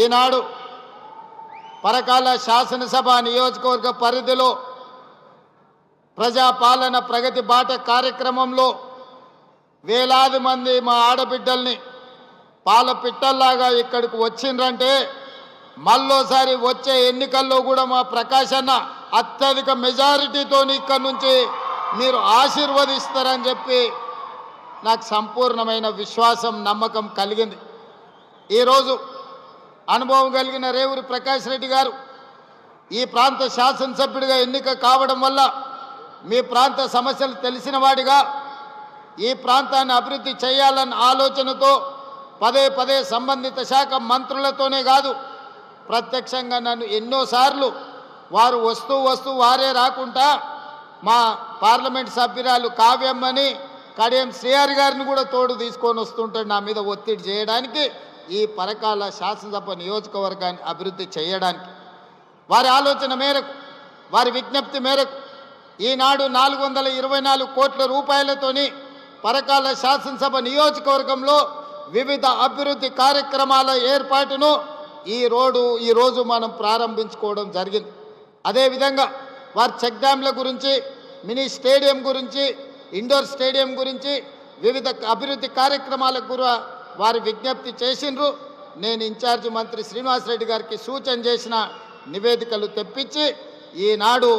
ఈనాడు పరకాల శాసనసభ నియోజకవర్గ పరిధిలో ప్రజాపాలన ప్రగతి బాట కార్యక్రమంలో వేలాది మంది మా ఆడబిడ్డల్ని పాల పిట్టల్లాగా ఇక్కడికి వచ్చిండ్రంటే మళ్ళోసారి వచ్చే ఎన్నికల్లో కూడా మా ప్రకాష్ అన్న అత్యధిక మెజారిటీతో ఇక్కడి నుంచి మీరు ఆశీర్వదిస్తారని చెప్పి నాకు సంపూర్ణమైన విశ్వాసం నమ్మకం కలిగింది. ఈరోజు అనుభవం కలిగిన రేవూరి ప్రకాష్ రెడ్డి గారు ఈ ప్రాంత శాసనసభ్యుడిగా ఎన్నిక కావడం వల్ల మీ ప్రాంత సమస్యలు తెలిసిన వాడిగా ఈ ప్రాంతాన్ని అభివృద్ధి చేయాలన్న ఆలోచనతో పదే పదే సంబంధిత శాఖ మంత్రులతోనే కాదు ప్రత్యక్షంగా నన్ను ఎన్నోసార్లు వారు వస్తూ వారే రాకుండా మా పార్లమెంట్ సభ్యురాలు కావ్యమ్మని కడియం శ్రీహరి గారిని కూడా తోడు తీసుకొని వస్తుంటాడు నా మీద ఒత్తిడి చేయడానికి, ఈ పరకాల శాసనసభ నియోజకవర్గాన్ని అభివృద్ధి చేయడానికి. వారి ఆలోచన మేరకు వారి విజ్ఞప్తి మేరకు ఈనాడు 424 కోట్ల రూపాయలతోని పరకాల శాసనసభ నియోజకవర్గంలో వివిధ అభివృద్ధి కార్యక్రమాల ఏర్పాటును ఈరోజు మనం ప్రారంభించుకోవడం జరిగింది. అదేవిధంగా వారి చెక్ డ్యాంల గురించి, మినీ స్టేడియం గురించి, ఇండోర్ స్టేడియం గురించి వివిధ అభివృద్ధి కార్యక్రమాలకు కూడా వారి విజ్ఞప్తి చేసిండ్రు. నేను ఇన్ఛార్జి మంత్రి శ్రీనివాసరెడ్డి గారికి సూచన చేసిన నివేదికలు తెప్పించి ఈనాడు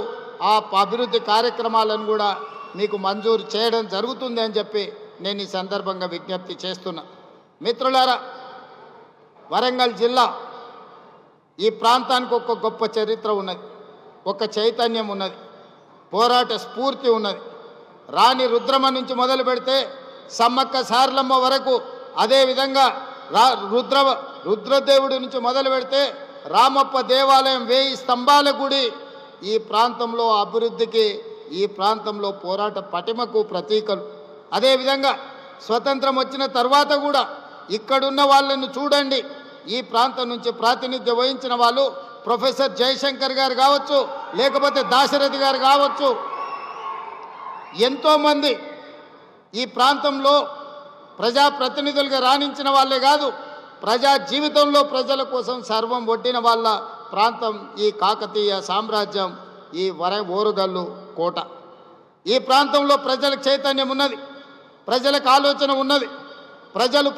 ఆ అభివృద్ధి కార్యక్రమాలను కూడా మీకు మంజూరు చేయడం జరుగుతుంది అని చెప్పి నేను ఈ సందర్భంగా విజ్ఞప్తి చేస్తున్నా. మిత్రులారా, వరంగల్ జిల్లా ఈ ప్రాంతానికి ఒక గొప్ప చరిత్ర ఉన్నది, ఒక చైతన్యం ఉన్నది, పోరాట స్ఫూర్తి ఉన్నది. రాణి రుద్రమ నుంచి మొదలు పెడితే సమ్మక్క సారలమ్మ వరకు, అదేవిధంగా రుద్రదేవుడి నుంచి మొదలు పెడితే రామప్ప దేవాలయం, 1000 స్తంభాల గుడి ఈ ప్రాంతంలో అభివృద్ధికి, ఈ ప్రాంతంలో పోరాట పటిమకు ప్రతీకలు. అదేవిధంగా స్వతంత్రం వచ్చిన తర్వాత కూడా ఇక్కడున్న వాళ్ళను చూడండి, ఈ ప్రాంతం నుంచి ప్రాతినిధ్యం వహించిన వాళ్ళు ప్రొఫెసర్ జయశంకర్ గారు కావచ్చు, లేకపోతే దాశరథి గారు కావచ్చు, ఎంతోమంది ఈ ప్రాంతంలో ప్రజాప్రతినిధులుగా రాణించిన వాళ్ళే కాదు, ప్రజా జీవితంలో ప్రజల కోసం సర్వం ఒడ్డిన వాళ్ళ ప్రాంతం ఈ కాకతీయ సామ్రాజ్యం, ఈ ఓరుగల్లు కోట. ఈ ప్రాంతంలో ప్రజలకు చైతన్యం ఉన్నది, ప్రజలకు ఆలోచన ఉన్నది,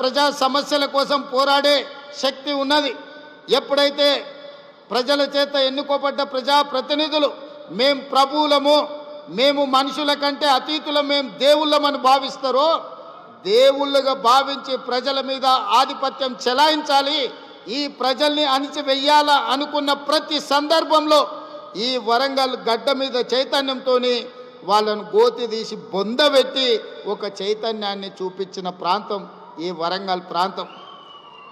ప్రజా సమస్యల కోసం పోరాడే శక్తి ఉన్నది. ఎప్పుడైతే ప్రజల చేత ఎన్నుకోబడ్డ ప్రజాప్రతినిధులు మేం ప్రభువులము, మేము మనుషుల కంటే అతీతులం, మేము దేవుళ్ళమని భావిస్తారో, దేవుళ్ళుగా భావించి ప్రజల మీద ఆధిపత్యం చెలాయించాలి, ఈ ప్రజల్ని అణిచివేయాల అనుకున్న ప్రతి సందర్భంలో ఈ వరంగల్ గడ్డ మీద చైతన్యంతో వాళ్ళను గోతి తీసి బొందబెట్టి ఒక చైతన్యాన్ని చూపించిన ప్రాంతం ఈ వరంగల్ ప్రాంతం.